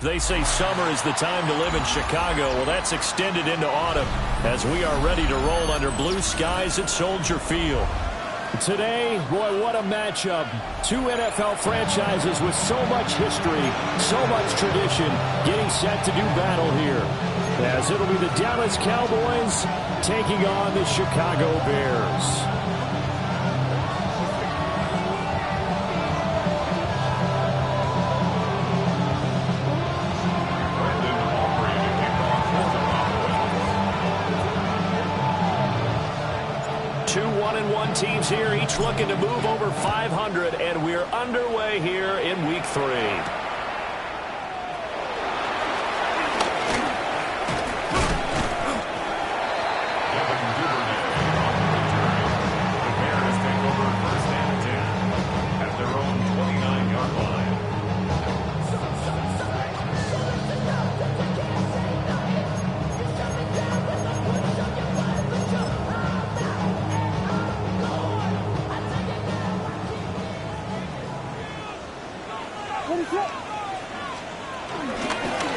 They say summer is the time to live in Chicago. Well, that's extended into autumn as we are ready to roll under blue skies at Soldier Field. Today, boy, what a matchup. Two NFL franchises with so much history, so much tradition, getting set to do battle here. As it'll be the Dallas Cowboys taking on the Chicago Bears. Two 1-1 teams here, each looking to move over 500, and we're underway here in Week 3.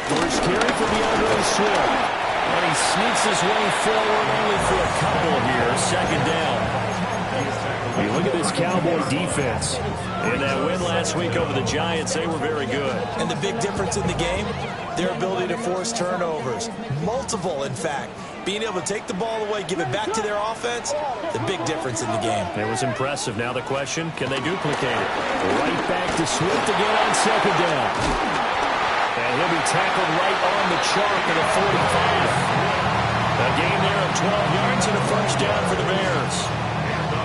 First carry for DeAndre Swift. And he sneaks his way forward only for a couple here. Second down. You look at this Cowboy defense. In that win last week over the Giants, they were very good. And the big difference in the game, their ability to force turnovers. Multiple, in fact. Being able to take the ball away, give it back to their offense, the big difference in the game. It was impressive. Now the question, can they duplicate it? Right back to Swift again on second down. And he'll be tackled right on the chalk at the 45. A gain there of 12 yards and a first down for the Bears.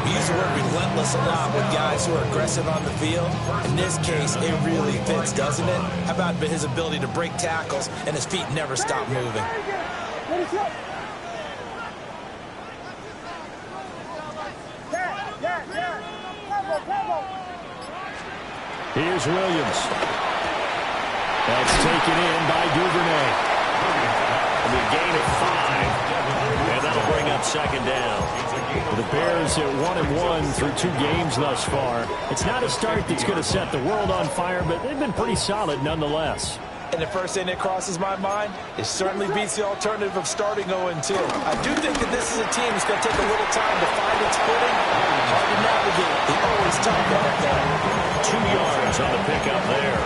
We use the word relentless a lot with guys who are aggressive on the field. In this case, it really fits, doesn't it? How about his ability to break tackles and his feet never stop moving? Here's Williams. That's taken in by Duvernay. It'll be a gain of 5, and that'll bring up second down. The Bears at 1-1 through 2 games thus far. It's not a start that's going to set the world on fire, but they've been pretty solid nonetheless. And the first thing that crosses my mind, it certainly beats the alternative of starting 0-2. I do think that this is a team that's going to take a little time to find its footing. Hard to navigate. The always tough NFL. 2 yards on the pickup there.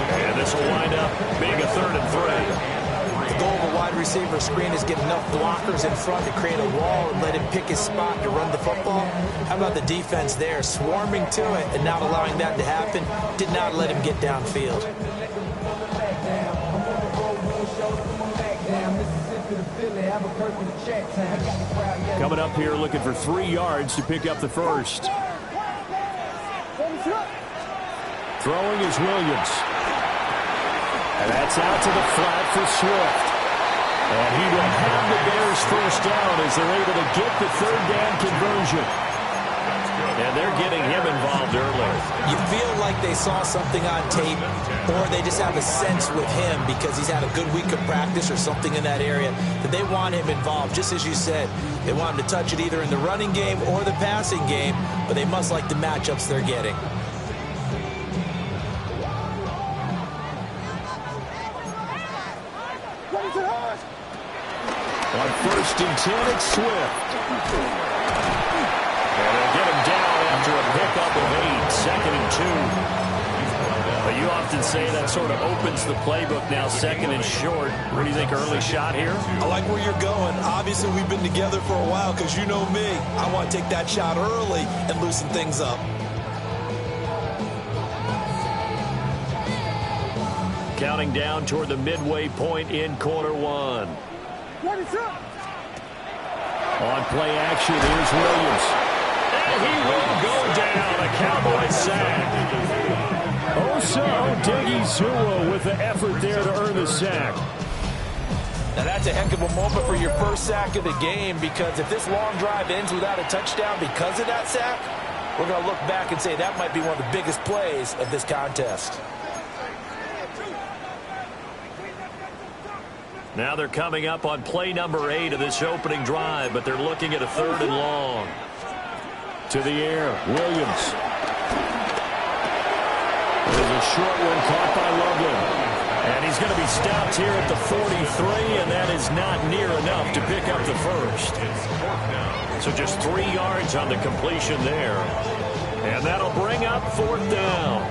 And this will wind up being a 3rd and 3. The goal of a wide receiver screen is get enough blockers in front to create a wall and let him pick his spot to run the football. How about the defense there, swarming to it and not allowing that to happen? Did not let him get downfield. Coming up here looking for 3 yards to pick up the first. Throwing is Williams. And that's out to the flat for Swift. And he will have the Bears first down as they're able to get the 3rd down conversion. And they're getting him involved early. You feel like they saw something on tape, or they just have a sense with him because he's had a good week of practice or something in that area that they want him involved. Just as you said, they want him to touch it either in the running game or the passing game, but they must like the matchups they're getting. On 1st and 10, it's Swift. And they'll get him down after a pickup of 8, 2nd and 2. But you often say that sort of opens the playbook now, 2nd and short. What do you think, early shot here? I like where you're going. Obviously, we've been together for a while because you know me. I want to take that shot early and loosen things up. Counting down toward the midway point in quarter 1. On play action, here's Williams. And he will go down, a Cowboy sack. Also, Diggy with the effort there to earn the sack. Now that's a heck of a moment for your first sack of the game, because if this long drive ends without a touchdown because of that sack, we're going to look back and say that might be one of the biggest plays of this contest. Now they're coming up on play number 8 of this opening drive, but they're looking at a 3rd and long. To the air, Williams. is a short one caught by Loveland. And he's going to be stopped here at the 43, and that is not near enough to pick up the first. So just 3 yards on the completion there. And that'll bring up 4th down.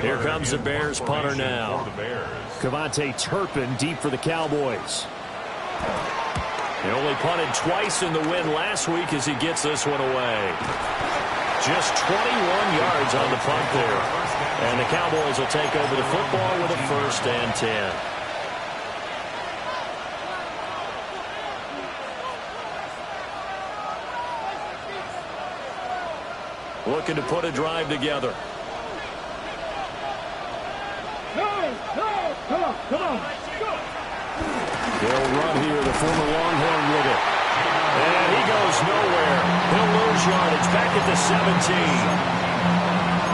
Here comes the Bears punter now. Kevontae Turpin deep for the Cowboys. He only punted twice in the win last week as he gets this one away. Just 21 yards on the punt there. And the Cowboys will take over the football with a 1st and 10. Looking to put a drive together. Come on. They'll run here, the former Longhorn with it. And he goes nowhere. He'll lose yardage back at the 17.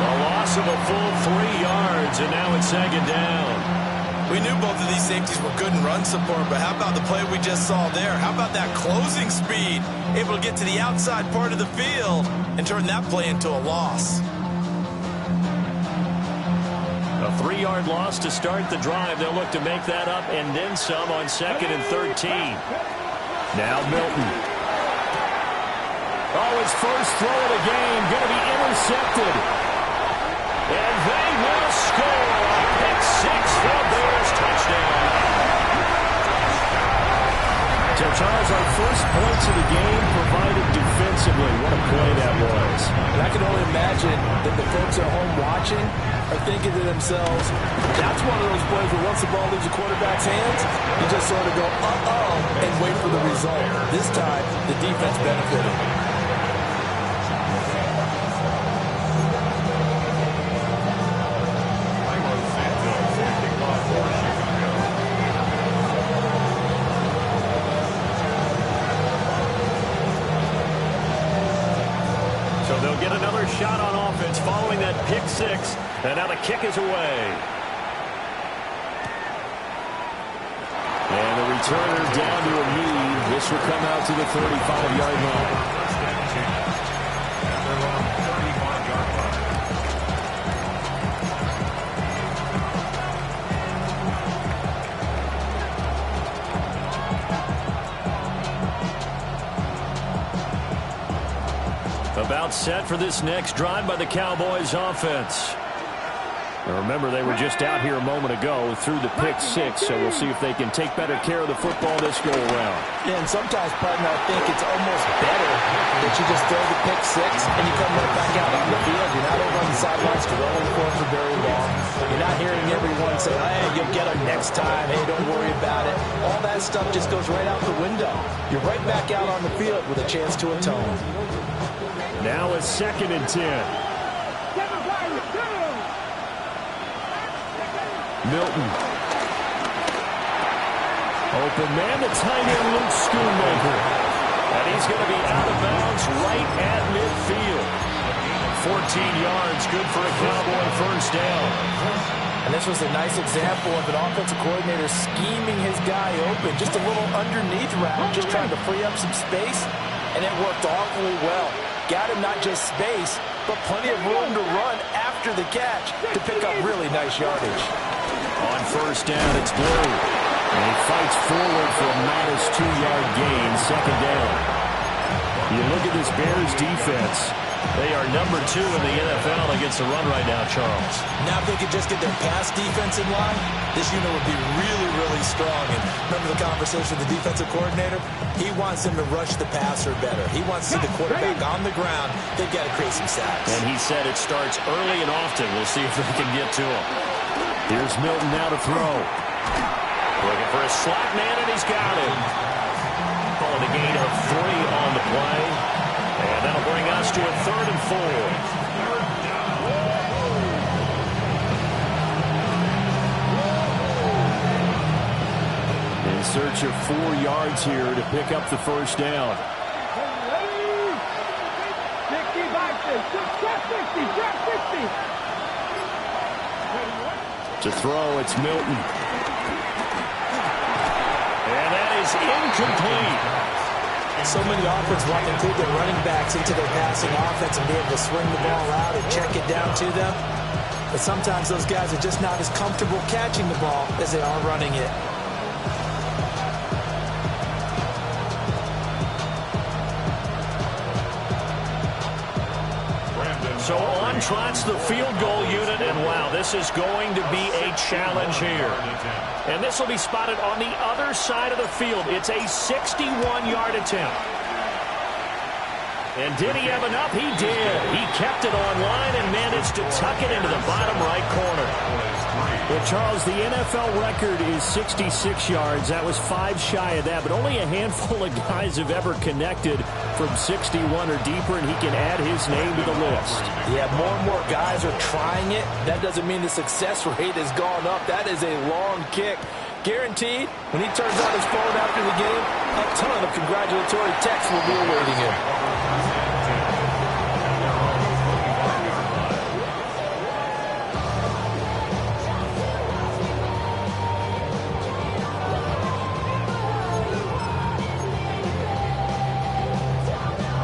A loss of a full 3 yards, and now it's 2nd down. We knew both of these safeties were good in run support, but how about the play we just saw there? How about that closing speed? Able to get to the outside part of the field and turn that play into a loss. A 3-yard loss to start the drive. They'll look to make that up and then some on 2nd and 13. Now Milton. Oh, his first throw of the game going to be intercepted. And they will score. Pick 6 for Bears touchdown. So, Charles, our first points of the game provided defensively. What a play that was. And I can only imagine that the folks at home watching are thinking to themselves, that's one of those plays where once the ball leaves the quarterback's hands, you just sort of go, uh-oh, and wait for the result. This time, the defense benefited. Get another shot on offense following that pick 6. And now the kick is away. And the returner down to a knee. This will come out to the 35-yard line. About set for this next drive by the Cowboys offense. Now remember, they were just out here a moment ago through the pick 6, so we'll see if they can take better care of the football this go-around. Yeah, and sometimes, partner, I think it's almost better that you just throw the pick 6 and you come right back out on the field. You're not over on the sidelines dwelling for very long. You're not hearing everyone say, hey, you'll get them next time. Hey, don't worry about it. All that stuff just goes right out the window. You're right back out on the field with a chance to atone. Now it's 2nd and 10. Milton. Open man, the tight end Luke Schoonmaker. And he's going to be out of bounds right at midfield. 14 yards, good for a Cowboy 1st down. And this was a nice example of an offensive coordinator scheming his guy open. Just a little underneath route, just trying to free up some space. And it worked awfully well. Got him not just space, but plenty of room to run after the catch to pick up really nice yardage. On 1st down, it's Blue. And he fights forward for a modest 2-yard gain, 2nd down. You look at this Bears defense. They are number 2 in the NFL against the run right now, Charles. Now if they could just get their pass defense in line, this unit would be really, really strong. And remember the conversation with the defensive coordinator? He wants them to rush the passer better. He wants to see the quarterback on the ground. They've got to create some sacks. And he said it starts early and often. We'll see if they can get to him. Here's Milton now to throw. Looking for a slot man, and he's got it. Calling a gain of 3 on the play. And that'll bring us to a 3rd and 4. In search of 4 yards here to pick up the 1st down. To throw, it's Milton. And that is incomplete. So many offenses want to include their running backs into their passing offense and be able to swing the ball out and check it down to them. But sometimes those guys are just not as comfortable catching the ball as they are running it. So on trots the field goal unit, and wow, this is going to be a challenge here. And this will be spotted on the other side of the field. It's a 61-yard attempt. And did he have enough? He did. He kept it on line and managed to tuck it into the bottom right corner. Well, Charles, the NFL record is 66 yards. That was 5 shy of that, but only a handful of guys have ever connected from 61 or deeper, and he can add his name to the list. Yeah, more and more guys are trying it. That doesn't mean the success rate has gone up. That is a long kick. Guaranteed, when he turns on his phone after the game, a ton of congratulatory texts will be awaiting him.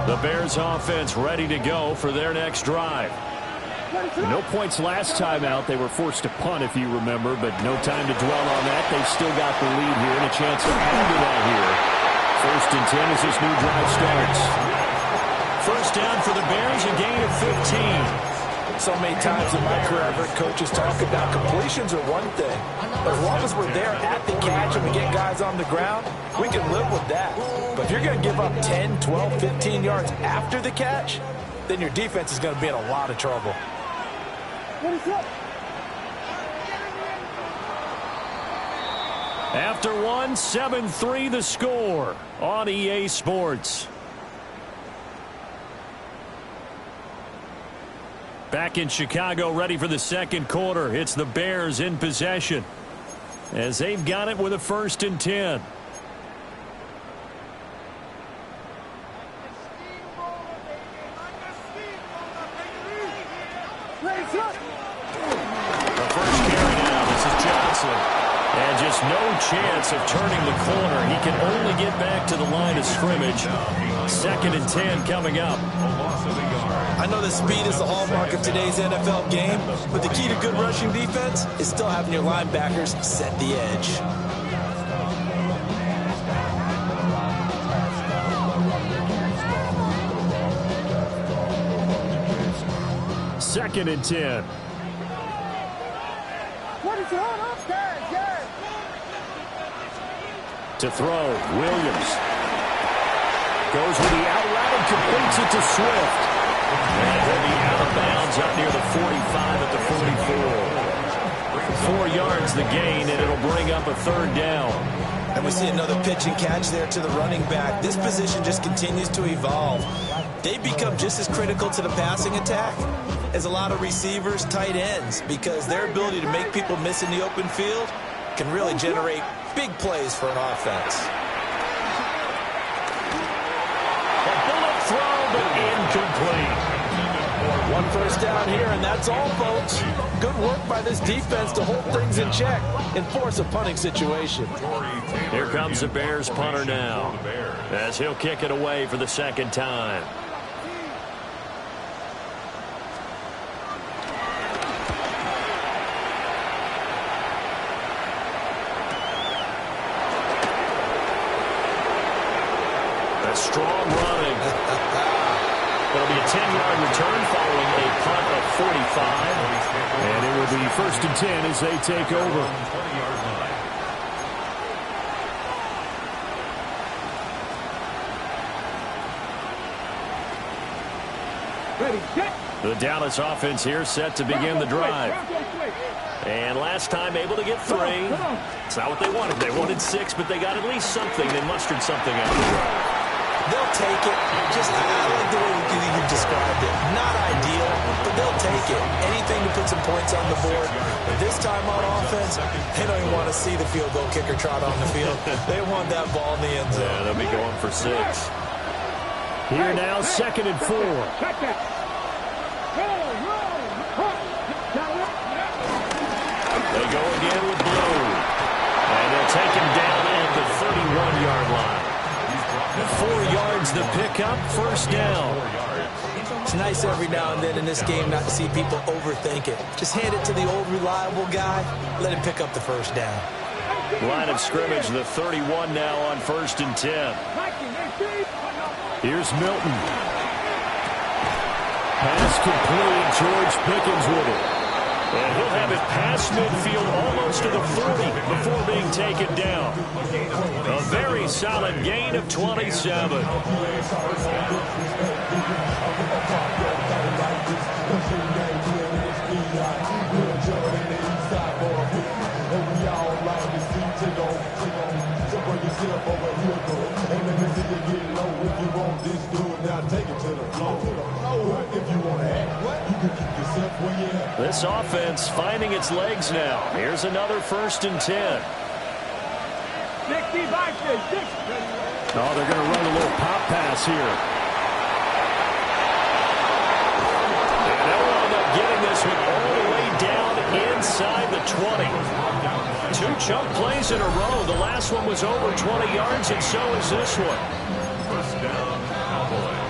The Bears offense ready to go for their next drive. No points last time out. They were forced to punt, if you remember, but no time to dwell on that. They've still got the lead here and a chance to add to that here. 1st and 10 as this new drive starts. First down for the Bears, a gain of 15. So many times in my career, I've heard coaches talk about completions are one thing. But as long as we're there at the catch and we get guys on the ground, we can live with that. But if you're going to give up 10, 12, 15 yards after the catch, then your defense is going to be in a lot of trouble. After one, 7-3 the score on EA Sports. Back in Chicago, ready for the second quarter. It's the Bears in possession as they've got it with a 1st and 10. The first carry now. This is Johnson. And just no chance of turning the corner. He can only get back to the line of scrimmage. 2nd and 10 coming up. I know that speed is the hallmark of today's NFL game, but the key to good rushing defense is still having your linebackers set the edge. Second and 10. To throw, Williams. Goes with the out route and completes it to Swift. And he'll be out of bounds up near the 45 at the 44. 4 yards the gain, and it'll bring up a 3rd down. And we see another pitch and catch there to the running back. This position just continues to evolve. They become just as critical to the passing attack as a lot of receivers, tight ends, because their ability to make people miss in the open field can really generate big plays for an offense. A bullet throw, but incomplete. 1 first down here, and that's all, folks. Good work by this defense to hold things in check and force a punting situation. Here comes the Bears punter now, as he'll kick it away for the 2nd time. Strong running. It'll be a 10-yard return following a punt of 45. And it will be 1st and 10 as they take over. The Dallas offense here set to begin the drive. And last time able to get 3. It's not what they wanted. They wanted 6, but they got at least something. They mustered something out of the drive. They'll take it. Just, I like the way you described it. Not ideal, but they'll take it. Anything to put some points on the board. But this time on offense, they don't even want to see the field goal kicker trot on the field. They want that ball in the end zone. Yeah, they'll be going for 6. Here now, 2nd and 4. They go again with Blue. And they'll take him down at the 31-yard line. 4 yards the pickup, first down. It's nice every now and then in this game not to see people overthink it. Just hand it to the old reliable guy, let him pick up the first down. Line of scrimmage, the 31 now on 1st and 10. Here's Milton. Pass complete. George Pickens with it. And he'll have it past midfield almost to the 40 before being taken down. A very solid gain of 27. This offense finding its legs now. Here's another 1st and 10. Oh, they're going to run a little pop pass here. And they'll end up getting this one all the way down inside the 20. 2 chunk plays in a row. The last one was over 20 yards, and so is this one. First down, Cowboys.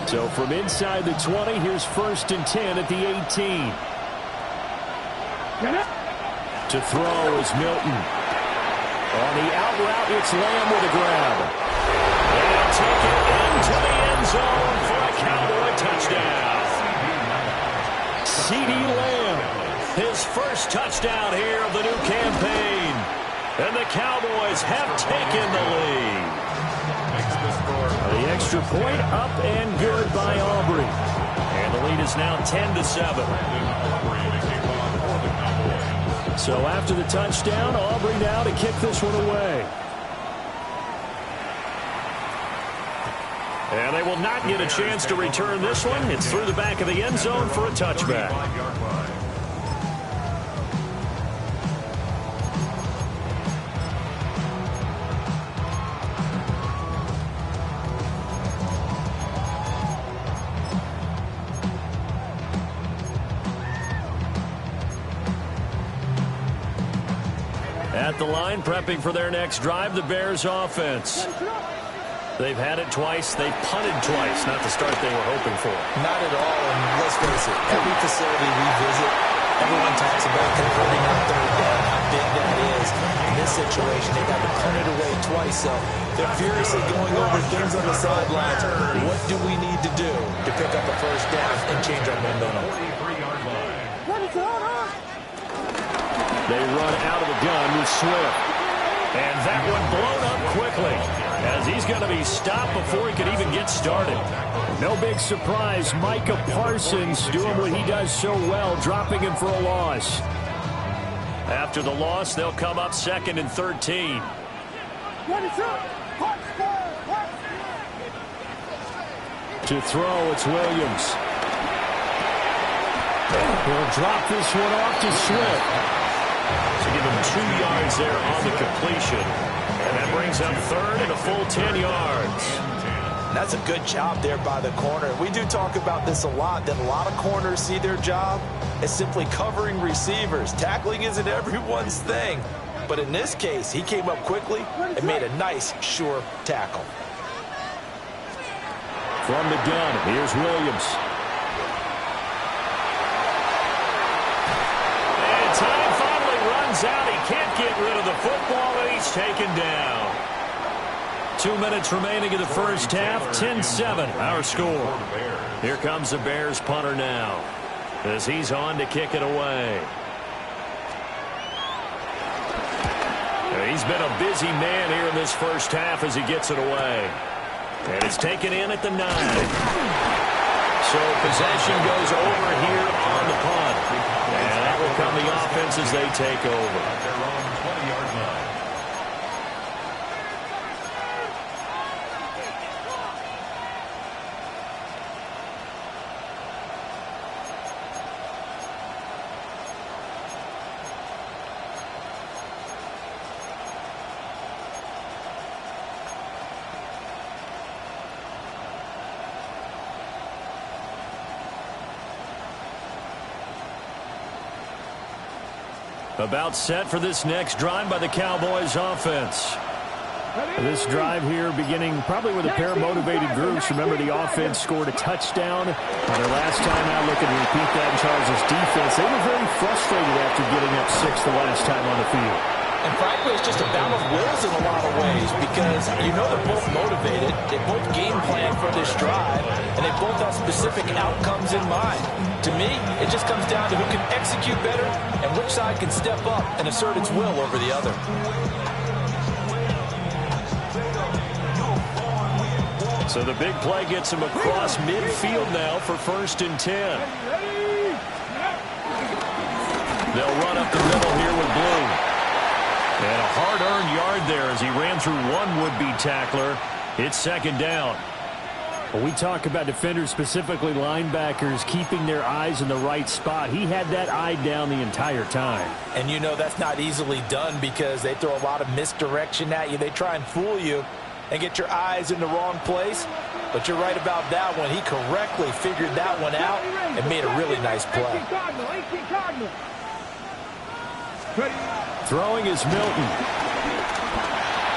So from inside the 20, here's 1st and 10 at the 18. To throw is Milton. On the out route, it's Lamb with a grab. And take it into the end zone for a Cowboy touchdown. CeeDee Lamb, his first touchdown here of the new campaign. And the Cowboys have taken the lead. The extra point up and good by Aubrey. And the lead is now 10-7. So after the touchdown, Aubrey now to kick this one away. And they will not get a chance to return this one. It's through the back of the end zone for a touchback. At the line, prepping for their next drive, the Bears offense. They've had it twice. They've punted twice. Not the start they were hoping for. Not at all, and let's face it, every facility we visit, everyone talks about converting on 3rd down, how big that is. In this situation, they've had to punt it away twice, so they're furiously going over things on the sidelines. What do we need to do to pick up a first down and change our momentum? They run out of the gun with Swift. And that one blown up quickly as he's going to be stopped before he could even get started. No big surprise. Micah Parsons doing what he does so well, dropping him for a loss. After the loss, they'll come up 2nd and 13. To throw, it's Williams. He'll drop this one off to Swift. To give him 2 yards there on the completion. And that brings up 3rd and a full 10 yards. That's a good job there by the corner. We do talk about this a lot, that a lot of corners see their job as simply covering receivers. Tackling isn't everyone's thing. But in this case, he came up quickly and made a nice, sure tackle. From the gun, here's Williams. And time finally runs out. He can't get rid of the football, and he's taken down. 2 minutes remaining in the first half. 10-7, our score. Here comes the Bears punter now as he's on to kick it away. He's been a busy man here in this first half as he gets it away. And it's taken in at the 9. So possession goes over here on the punt. And that will come the offense as they take over. They're on the 20-yard line. About set for this next drive by the Cowboys offense. This drive here beginning probably with a pair of motivated groups. Remember, the offense scored a touchdown on their last time out. Looking to repeat that in Charles' defense. They were very frustrated after getting up 6 the last time on the field. And frankly, it's just a battle of wills in a lot of ways because you know they're both motivated. They both game plan for this drive, and they both have specific outcomes in mind. To me, it just comes down to who can execute better and which side can step up and assert its will over the other. So the big play gets him across midfield now for 1st and 10. They'll run up the middle here with Blue. And a hard-earned yard there as he ran through one would-be tackler. It's 2nd down. When we talk about defenders, specifically linebackers, keeping their eyes in the right spot, he had that eye down the entire time. And you know that's not easily done because they throw a lot of misdirection at you. They try and fool you and get your eyes in the wrong place. But you're right about that one. He correctly figured that one out and made a really nice play. Throwing is Milton.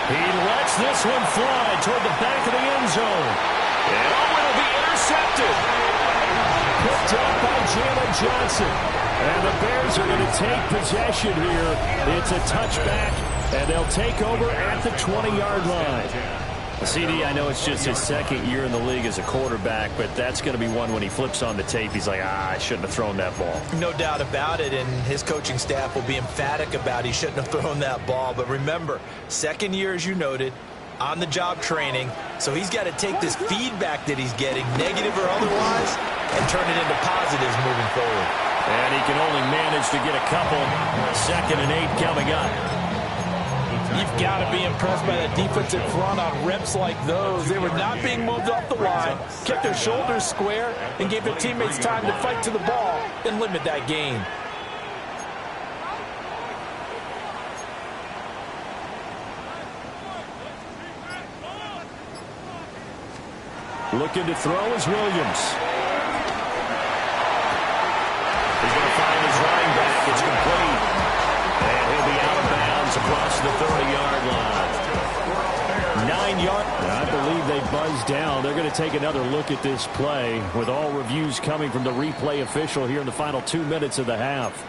He lets this one fly toward the back of the end zone. And it'll be intercepted. Picked up by Jalen Johnson. And the Bears are going to take possession here. It's a touchback, and they'll take over at the 20-yard line. CD, I know it's just his 2nd year in the league as a quarterback, but that's going to be one when he flips on the tape. He's like, I shouldn't have thrown that ball. No doubt about it, and his coaching staff will be emphatic about he shouldn't have thrown that ball. But remember, 2nd year, as you noted, on-the-job training, so he's got to take this feedback that he's getting, negative or otherwise, and turn it into positives moving forward. And he can only manage to get a couple. 2nd and 8 coming up. You've got to be impressed by that defensive front on reps like those. They were not being moved off the line, kept their shoulders square, and gave their teammates time to fight to the ball and limit that gain. Looking to throw is Williams. He's going to find his running back. It's complete. And he'll be out of bounds across the 30-yard line. 9 yards. I believe they buzzed down. They're going to take another look at this play with all reviews coming from the replay official here in the final 2 minutes of the half.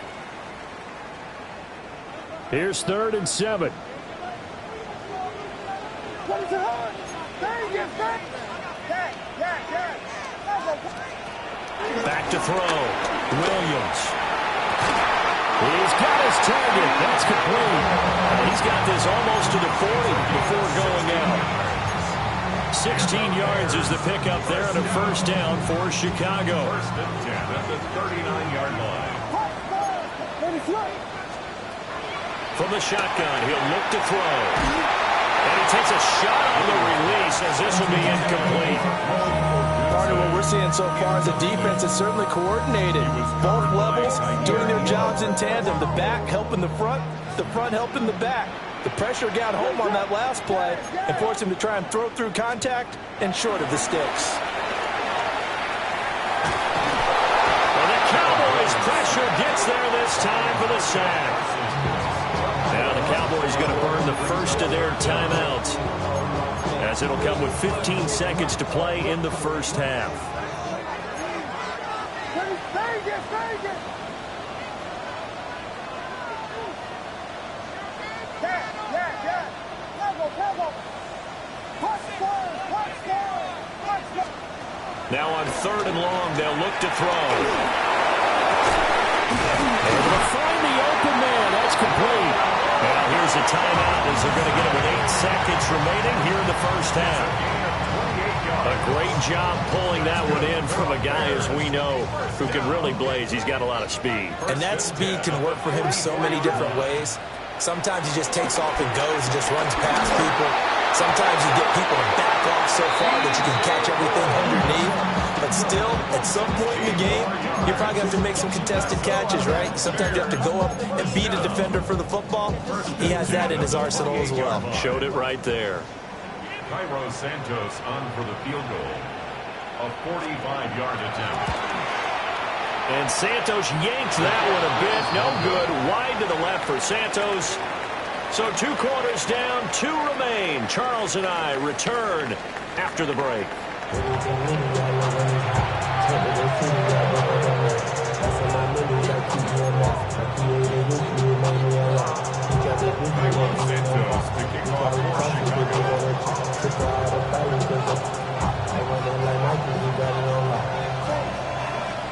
Here's 3rd and 7. Back to throw. Williams. He's got his target. That's complete. And he's got this almost to the 40 before going out. 16 yards is the pickup there and a 1st down for Chicago. 1st and 10 at the 39-yard line. From the shotgun, he'll look to throw. And he takes a shot on the release as this will be incomplete. Part of what we're seeing so far is the defense is certainly coordinated. Both levels doing their jobs in tandem. The back helping the front helping the back. The pressure got home on that last play and forced him to try and throw through contact and short of the sticks. Well, the Cowboys' pressure gets there this time for the sack. Now the Cowboys going to burn the first of their timeouts, as it'll come with 15 seconds to play in the first half. Now on 3rd and long, they'll look to throw. Able to find the open man. That's complete. Now here's a timeout as they're going to get it with 8 seconds remaining here in the first half. A great job pulling that one in from a guy, as we know, who can really blaze. He's got a lot of speed. And that speed can work for him so many different ways. Sometimes he just takes off and goes and just runs past people. Sometimes you get people to back off so far that you can catch everything underneath. But still, at some point in the game, you probably have to make some contested catches, right? Sometimes you have to go up and beat a defender for the football. He has that in his arsenal as well. Showed it right there. Cairo Santos on for the field goal. A 45-yard attempt. And Santos yanks that one a bit. No good. Wide to the left for Santos. So 2 quarters down, 2 remain. Charles and I return after the break.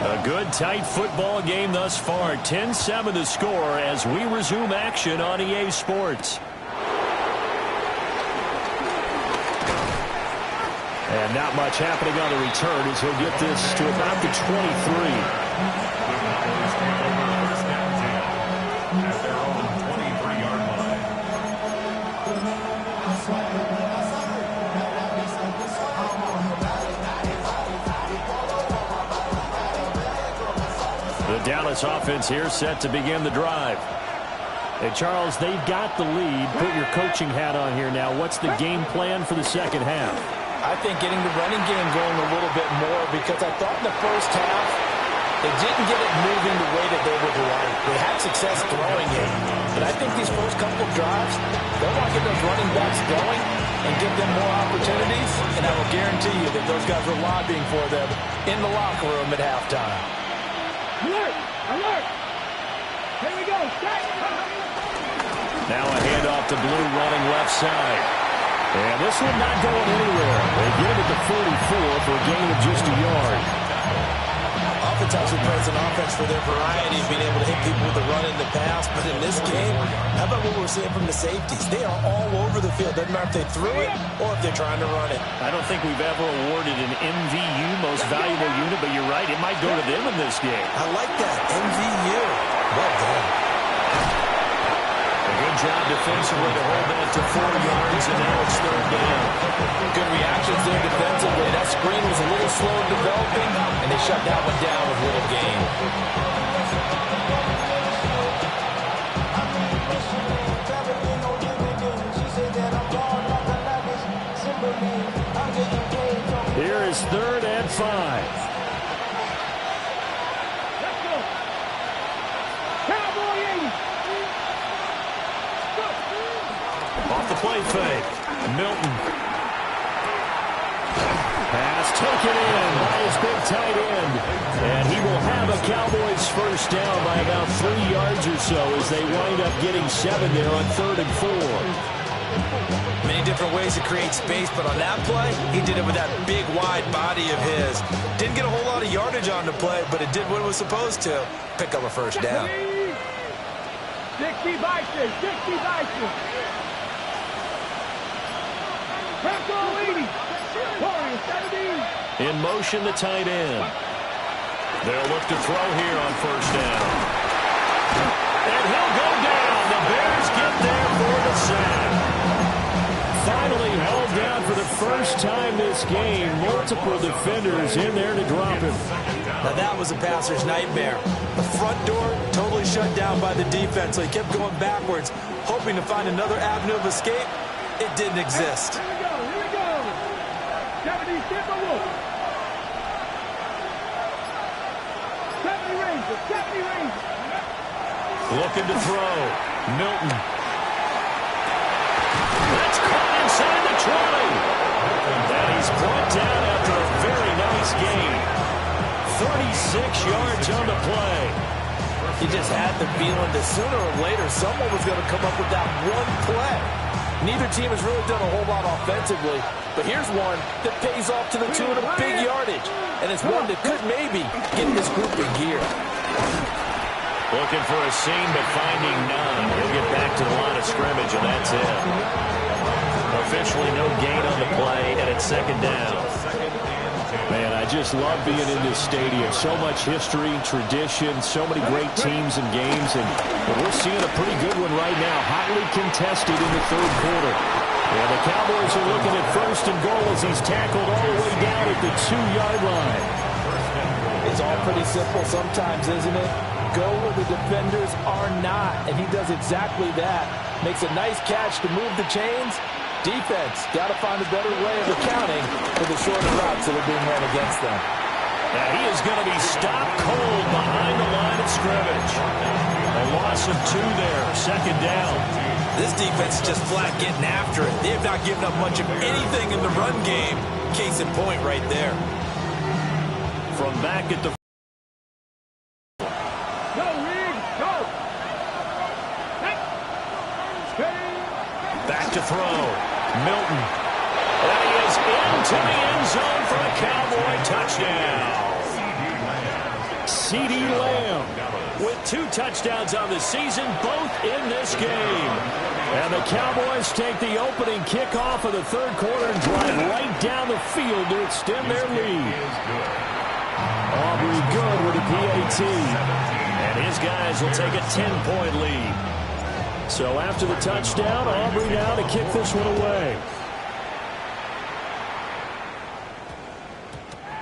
A good, tight football game thus far. 10-7 the score as we resume action on EA Sports. And not much happening on the return as he'll get this to about the 23. Dallas offense here set to begin the drive. Hey, Charles, they've got the lead. Put your coaching hat on here now. What's the game plan for the second half? I think getting the running game going a little bit more, because I thought in the first half they didn't get it moving the way that they would like. They had success throwing it. But I think these first couple of drives, they'll want to get those running backs going and give them more opportunities. And I will guarantee you that those guys are lobbying for them in the locker room at halftime. Alert! Alert! Here we go. Now a handoff to Blue running left side. And this one not going anywhere. They get it at the 44 for a gain of just a yard. Oftentimes we praise an offense for their variety of being able to hit people with the run in the pass. But in this game, how about what we're seeing from the safeties? They are all over the field. Doesn't matter if they threw it or if they're trying to run it. I don't think we've ever awarded an MVU, most valuable unit, but you're right. It might go to them in this game. I like that. MVU. Well done. A good job defensively to hold that to 4 yards, and now it's 3rd down. Good reactions there defensively. That screen was a little slow in developing, and they shut that one down with little gain. Here is 3rd and 5. Off the play fake. Milton. Pass taken in by his big tight end. And he will have a Cowboys first down by about 3 yards or so as they wind up getting 7 there on 3rd and 4. Many different ways to create space, but on that play, he did it with that big, wide body of his. Didn't get a whole lot of yardage on the play, but it did what it was supposed to. Pick up a first down. 60 Bison, 60 Bison. In motion, the tight end. They'll look to throw here on first down. And he'll go down. The Bears get there for the sack. Finally held down for the first time this game. Multiple defenders in there to drop him. Now that was a passer's nightmare. The front door totally shut down by the defense, so he kept going backwards, hoping to find another avenue of escape. It didn't exist. Here we go. 70 Timberwolves. 70 Rangers, 70 Rangers. Looking to throw. Milton. That's caught inside the 20. And he's brought down after a very nice gain. 36 yards on the play. He just had the feeling that sooner or later someone was going to come up with that one play. Neither team has really done a whole lot offensively, but here's one that pays off to the tune of big yardage, and it's one that could maybe get this group in gear. Looking for a seam, but finding none. He'll get back to the line of scrimmage, and that's it. Officially no gain on the play, and it's 2nd down. Man, I just love being in this stadium. So much history, tradition, so many great teams and games, and we're seeing a pretty good one right now, hotly contested in the 3rd quarter. And the Cowboys are looking at 1st and goal as he's tackled all the way down at the 2-yard line. It's all pretty simple sometimes, isn't it? Go where the defenders are not, and he does exactly that. Makes a nice catch to move the chains. Defense got to find a better way of accounting for the shorter routes that are being run against them. And he is going to be stopped cold behind the line of scrimmage. A loss of 2 there, second down. This defense is just flat getting after it. They have not given up much of anything in the run game. Case in point right there. From back at the... Go, Reed, go. Back to throw. Milton. And he is into the end zone for a Cowboy touchdown. CeeDee Lamb with 2 touchdowns on the season, both in this game. And the Cowboys take the opening kickoff of the third quarter and drive right down the field to extend their lead. Aubrey good with a PAT. And his guys will take a 10-point lead. So after the touchdown, Aubrey now to kick this one away.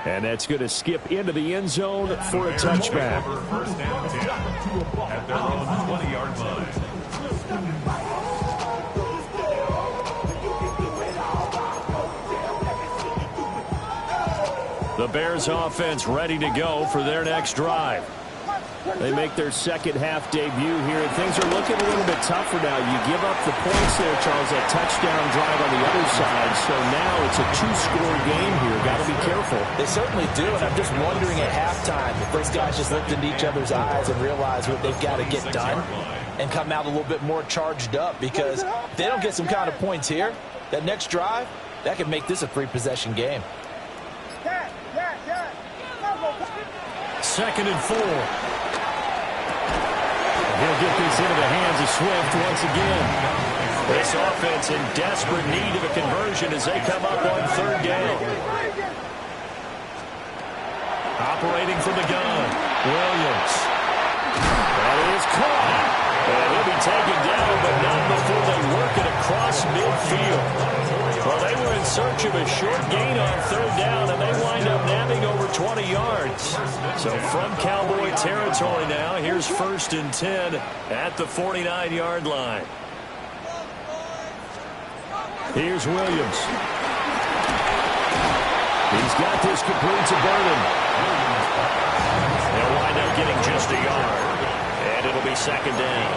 And that's going to skip into the end zone for a touchback. First down 10 at their own 20-yard line. The Bears offense ready to go for their next drive. They make their second-half debut here, and things are looking a little bit tougher now. You give up the points there, Charles, that touchdown drive on the other side. So now it's a 2-score game here. Got to be careful. They certainly do, and I'm just wondering at halftime if those guys just looked into each other's eyes and realized what they've got to get done and come out a little bit more charged up, because if they don't get some kind of points here, that next drive, that could make this a 3-possession game. Second and 4. He'll get this into the hands of Swift once again. This offense in desperate need of a conversion as they come up on third down. Operating from the gun, Williams. That is caught. And he'll be taken down, but not before they work it across midfield. Well, they were in search of a short gain on third down, and they wind up nabbing over 20 yards. So from Cowboy territory now, here's 1st and 10 at the 49-yard line. Here's Williams. He's got this complete to Burden. They'll wind up getting just a yard. And it'll be second down.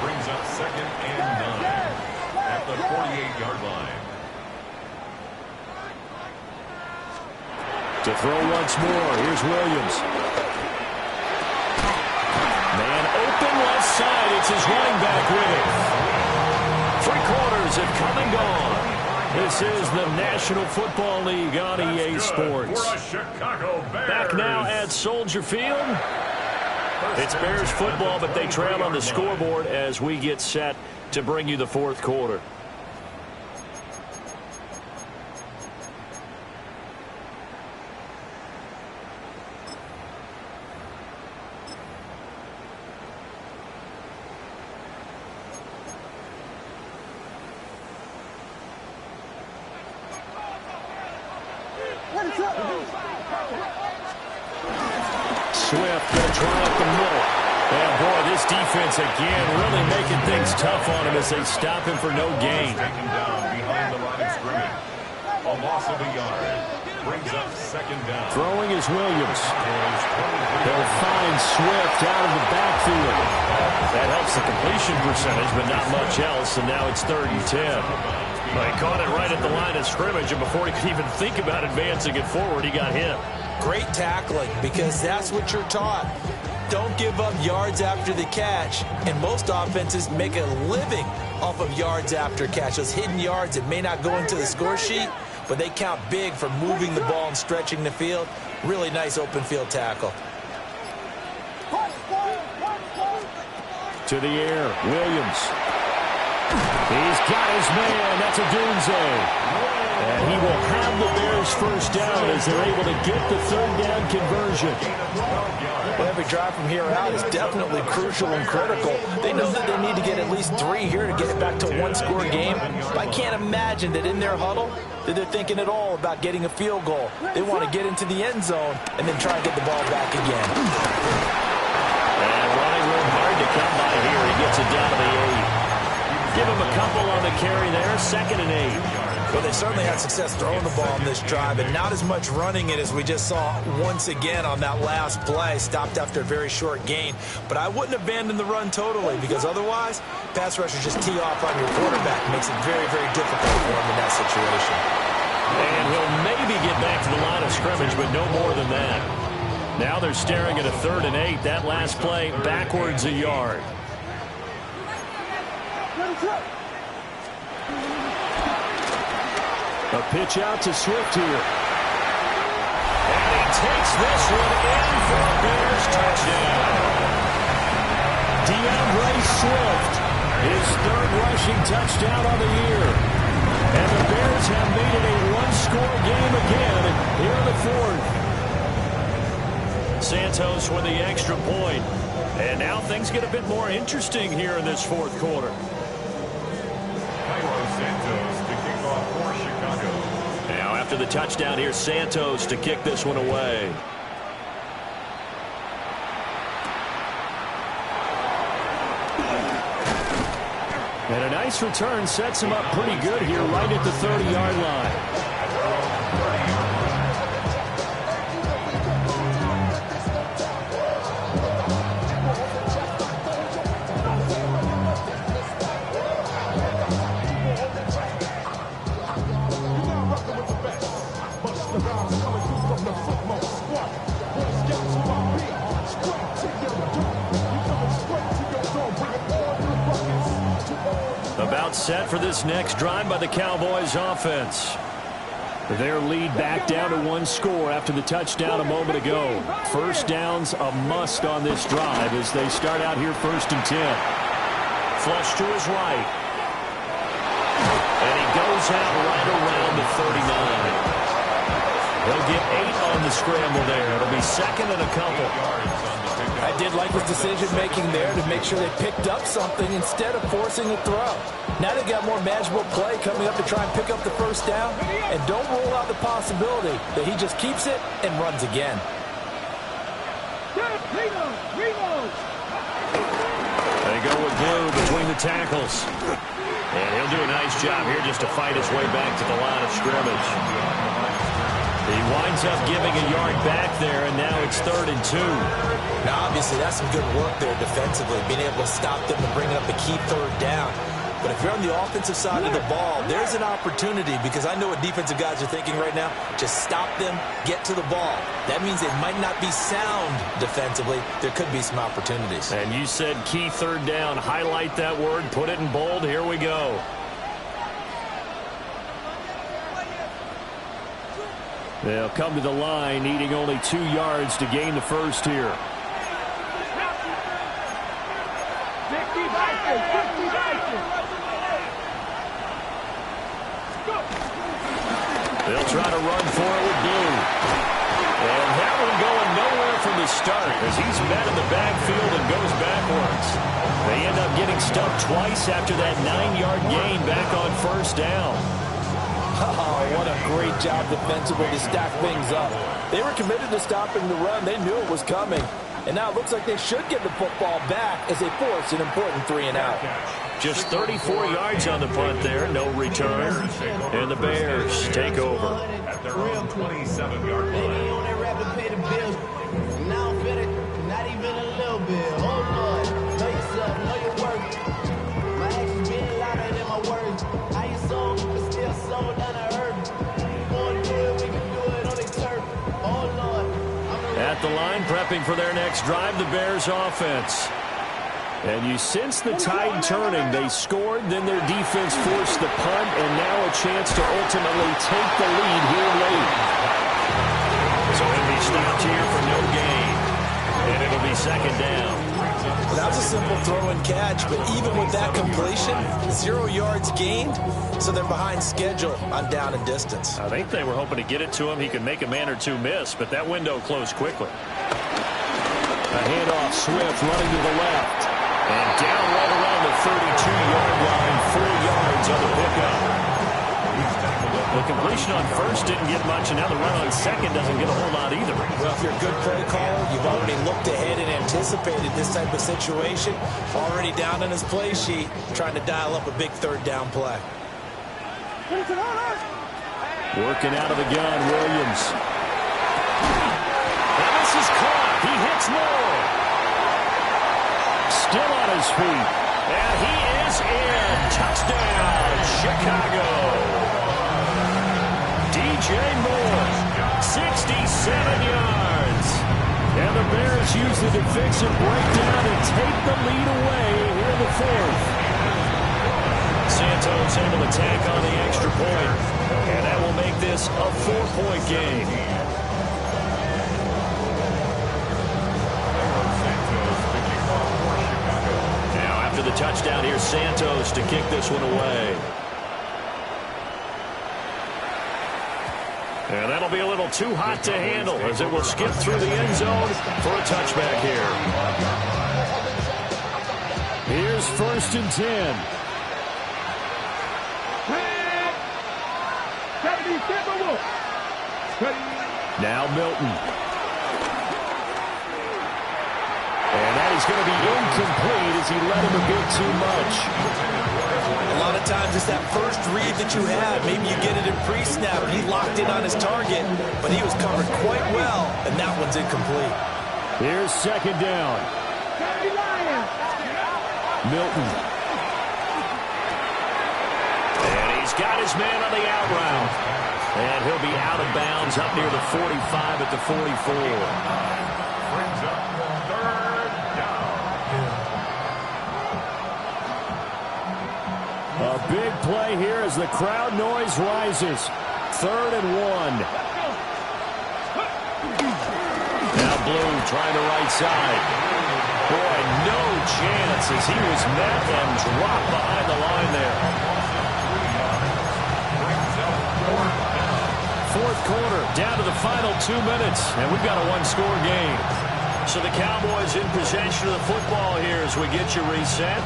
Brings up 2nd and 9 at the 48-yard line. To throw once more, here's Williams. Man open left side, it's his running back with it. 3 quarters have come and gone. This is the National Football League on EA Sports. Back now at Soldier Field. It's Bears football, but they trail on the scoreboard as we get set to bring you the fourth quarter. Swift going to try up the middle. And boy, this defense again really making things tough on him as they stop him for no gain. Taken down behind the line of scrimmage. A loss of a yard. Brings up 2nd down. Throwing is Williams. They'll find Swift out of the backfield. That helps the completion percentage, but not much else. And now it's 3rd and 10. Well, he caught it right at the line of scrimmage, and before he could even think about advancing it forward, he got hit. Great tackling, because that's what you're taught. Don't give up yards after the catch, and most offenses make a living off of yards after catch. Those hidden yards that may not go into the score sheet, but they count big for moving the ball and stretching the field. Really nice open field tackle. To the air, Williams. He's got his man. That's Odunze. And he will have the Bears first down as they're able to get the third down conversion. Well, every drive from here out is definitely crucial and critical. They know that they need to get at least 3 here to get it back to a 1-score game. But I can't imagine that in their huddle that they're thinking at all about getting a field goal. They want to get into the end zone and then try and get the ball back again. And running room hard to come by here. He gets it down to the 8. Give him a couple on the carry there. 2nd and 8. Well, they certainly had success throwing the ball on this drive, and not as much running it as we just saw once again on that last play. Stopped after a very short gain. But I wouldn't abandon the run totally, because otherwise, pass rushers just tee off on your quarterback. It makes it very, very difficult for him in that situation. And he'll maybe get back to the line of scrimmage, but no more than that. Now they're staring at a 3rd and 8. That last play, backwards a yard. A pitch out to Swift here. And he takes this one in for a Bears touchdown. DeAndre Swift, his 3rd rushing touchdown on the year. And the Bears have made it a one-score game again here in the 4th. Santos with the extra point. And now things get a bit more interesting here in this 4th quarter. Cairo Santos to kick off for Chicago. Now after the touchdown, here's Santos to kick this one away. And a nice return sets him up pretty good here right at the 30-yard line. About set for this next drive by the Cowboys offense. Their lead back down to 1 score after the touchdown a moment ago. First down's a must on this drive as they start out here 1st and 10. Flush to his right. And he goes out right around the 39. He'll get 8 on the scramble there. It'll be 2nd and a couple. I did like his decision-making there to make sure they picked up something instead of forcing a throw. Now they've got more manageable play coming up to try and pick up the first down. And don't rule out the possibility that he just keeps it and runs again. They go with Blue between the tackles. And he'll do a nice job here just to fight his way back to the line of scrimmage. He winds up giving a yard back there, and now it's 3rd and 2. Now, obviously, that's some good work there defensively, being able to stop them and bring up a key 3rd down. But if you're on the offensive side of the ball, there's an opportunity, because I know what defensive guys are thinking right now. Just stop them, get to the ball. That means they might not be sound defensively. There could be some opportunities. And you said key 3rd down. Highlight that word, put it in bold. Here we go. They'll come to the line, needing only 2 yards to gain the first here. They'll try to run for it with Blue. And that one going nowhere from the start as he's met in the backfield and goes backwards. They end up getting stuffed twice after that 9-yard gain back on 1st down. Oh, what a great job defensively to stack things up. They were committed to stopping the run. They knew it was coming. And now it looks like they should get the football back as they force an important 3-and-out. Just 34 yards on the punt there, no return. And the Bears take over. At their own 27-yard line. Not even a little bit. Oh, Lord. Know yourself, know your worth. My actions being louder than my words. I ain't sold, but still sold down to earth. We gonna do it, we can do it on the turf. Oh, Lord. At the line, prepping for their next drive, the Bears offense. And you sense the tide turning. They scored, then their defense forced the punt, and now a chance to ultimately take the lead here late. So he'll be stopped here for no gain. And it'll be 2nd down. Well, that was a simple throw and catch, but even with that completion, 0 yards gained, so they're behind schedule on down and distance. I think they were hoping to get it to him. He could make a man or two miss, but that window closed quickly. A handoff, Swift running to the left. And down right around the 32-yard line, 4 yards on the pickup. The completion on 1st didn't get much, and now the run on 2nd doesn't get a whole lot either. Well, if you're a good play caller, you've already looked ahead and anticipated this type of situation. Already down on his play sheet, trying to dial up a big 3rd down play. Working out of the gun, Williams. And this is caught. He hits Moore. Still on his feet. And he is in. Touchdown, Chicago. DJ Moore, 67 yards. And the Bears use the defensive breakdown and take the lead away here in the fourth. Santos able to tack on the extra point. And that will make this a 4-point game. Now after the touchdown, here's Santos to kick this one away. And that'll be a little too hot to handle as it will skip through the end zone for a touchback here. Here's 1st and 10. Now Milton. And that is going to be incomplete as he let him a bit too much. A lot of times it's that first read that you have. Maybe you get it in pre-snap and he locked in on his target, but he was covered quite well, and that one's incomplete. Here's 2nd down. Milton. And he's got his man on the out route. And he'll be out of bounds up near the 45 at the 44. Brings up 3rd down. A big play here as the crowd noise rises. 3rd and 1. Now Blue trying the right side. Boy, no chance as he was met and dropped behind the line there. 4th quarter, down to the final 2 minutes, and we've got a 1-score game. So the Cowboys in possession of the football here as we get you reset.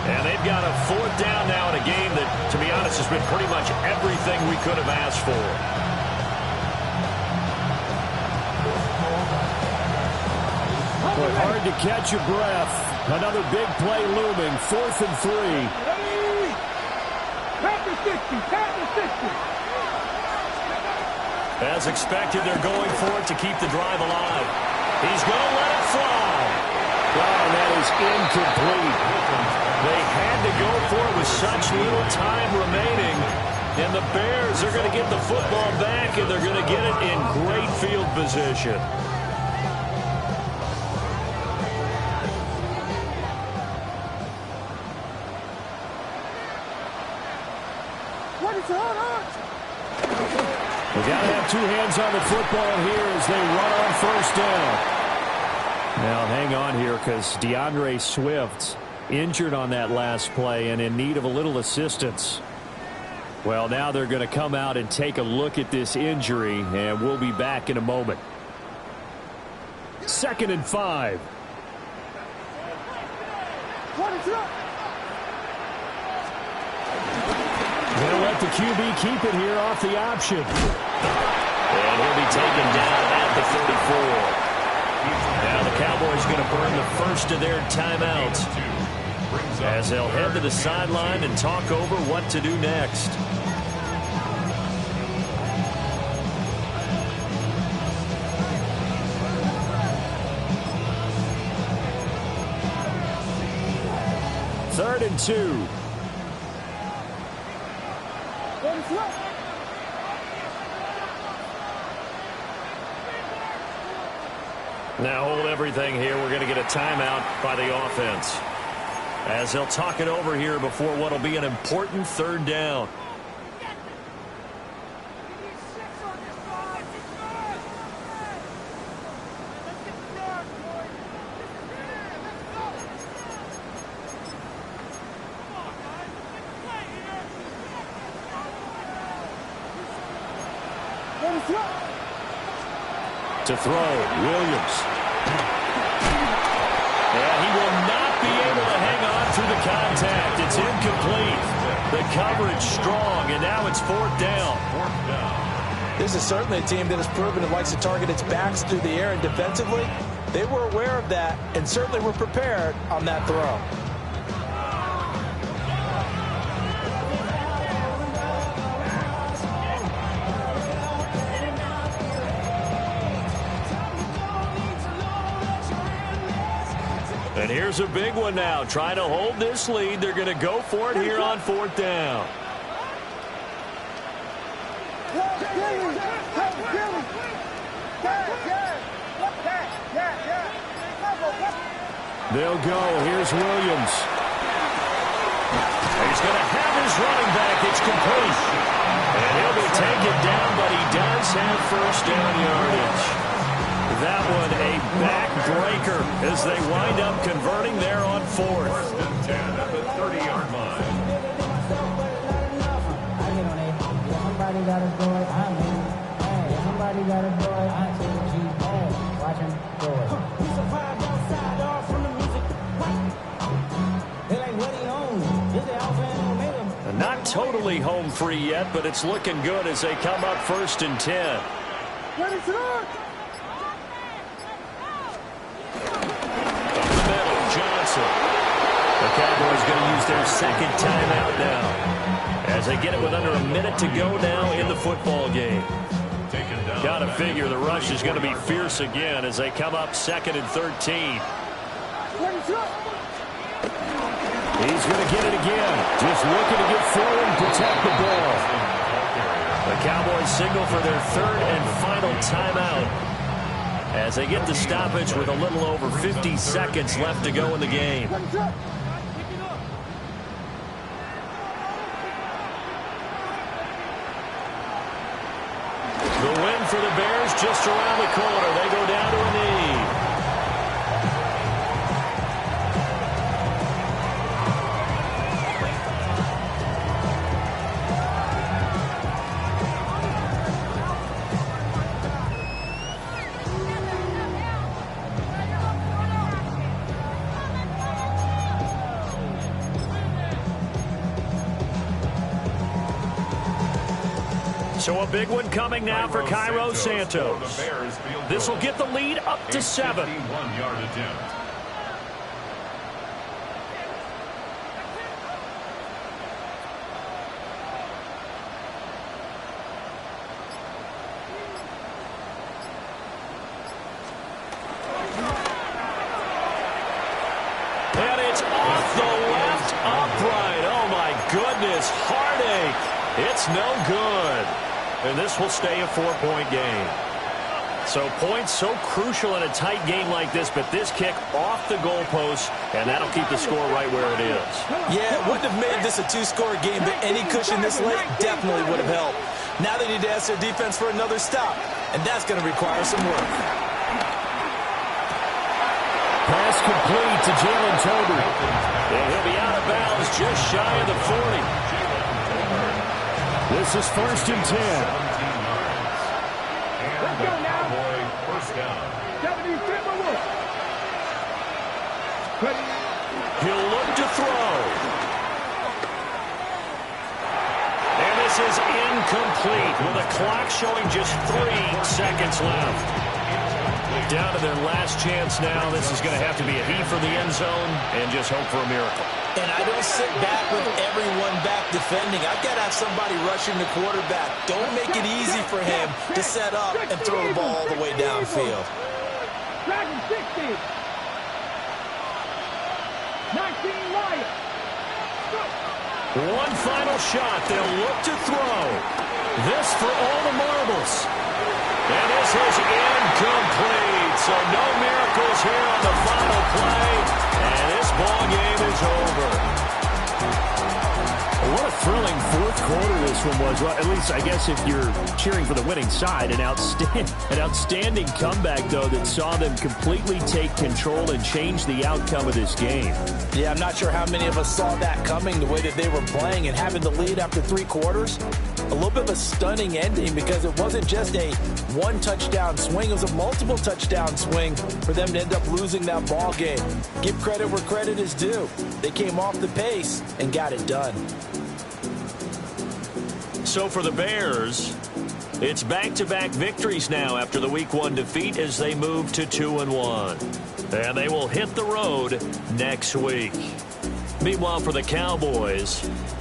And they've got a 4th down now in a game that, to be honest, has been pretty much everything we could have asked for. Boy, hard to catch your breath. Another big play looming, 4th and 3. Tap the 60. As expected, they're going for it to keep the drive alive. He's going to let it fly. Oh, that is incomplete. They had to go for it with such little time remaining. And the Bears are going to get the football back, and they're going to get it in great field position. What is on? We've got to have 2 hands on the football here as they run on 1st down. Now, hang on here because DeAndre Swift injured on that last play and in need of a little assistance. Well, now they're going to come out and take a look at this injury, and we'll be back in a moment. 2nd and 5. What is up? They'll let the QB keep it here off the option. And he'll be taken down at the 34. Now the Cowboys going to burn the first of their timeouts as they'll head to the sideline and talk over what to do next. Third and 2. Now hold everything here. We're going to get a timeout by the offense as they'll talk it over here before what will be an important 3rd down. To throw, Williams. And he will not be able to hang on through the contact. It's incomplete. The coverage strong, and now it's 4th down. This is certainly a team that has proven it likes to target its backs through the air, and defensively, they were aware of that and certainly were prepared on that throw. Here's a big one now. Trying to hold this lead. They're going to go for it here on 4th down. They'll go. Here's Williams. He's going to have his running back. It's complete. And he'll be taken down, but he does have first down yardage. That one a backbreaker as they wind up converting there on 4th. 10 at the 30-yard line. Somebody got a boy, I'm in. Hey, somebody got a boy, I'm in. Hey, watch him go it. We survived outside off from the music. They like what he owns. Is the Alpha and Omega? Not totally home free yet, but it's looking good as they come up 1st and 10. What is it? The Cowboys going to use their second timeout now as they get it with under a minute to go now in the football game. Got to figure the rush is going to be fierce again as they come up 2nd and 13. He's going to get it again. Just looking to get forward and protect the ball. The Cowboys signal for their 3rd and final timeout as they get the stoppage with a little over 50 seconds left to go in the game. The win for the Bears just around the corner. They go down to a knee. So a big one coming now for Cairo Santos. This will get the lead up to 7. 51-yard attempt. And it's off the left upright. Oh, my goodness. Heartache. It's no good. And this will stay a 4-point game. So points so crucial in a tight game like this, but this kick off the goalpost, and that'll keep the score right where it is. Yeah, it wouldn't have made this a 2-score game, but any cushion this late definitely would have helped. Now they need to ask their defense for another stop, and that's going to require some work. Pass complete to Jalen Tolbert. And he'll be out of bounds just shy of the 40. This is 1st and 10. And the Cowboy first down. He'll look to throw. And this is incomplete with the clock showing just 3 seconds left. Down to their last chance now. This is going to have to be a heave for the end zone and just hope for a miracle. And I don't sit back with everyone back defending. I've got to have somebody rushing the quarterback. Don't make it easy for him to set up and throw the ball all the way downfield. Dragon 60. 19 Lions. One final shot. They'll look to throw. This for all the marbles. And this is incomplete. So no miracles here on the final play. And this ball game is over. What a thrilling 4th quarter this one was. Well, at least, I guess, if you're cheering for the winning side, an outstanding comeback, though, that saw them completely take control and change the outcome of this game. Yeah, I'm not sure how many of us saw that coming, the way that they were playing and having the lead after 3 quarters. A little bit of a stunning ending because it wasn't just a 1-touchdown swing. It was a multiple touchdown swing for them to end up losing that ball game. Give credit where credit is due. They came off the pace and got it done. So for the Bears, it's back-to-back victories now after the Week 1 defeat as they move to 2-1. And they will hit the road next week. Meanwhile, for the Cowboys,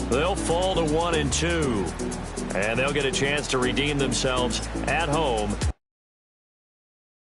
they'll fall to 1-2. And they'll get a chance to redeem themselves at home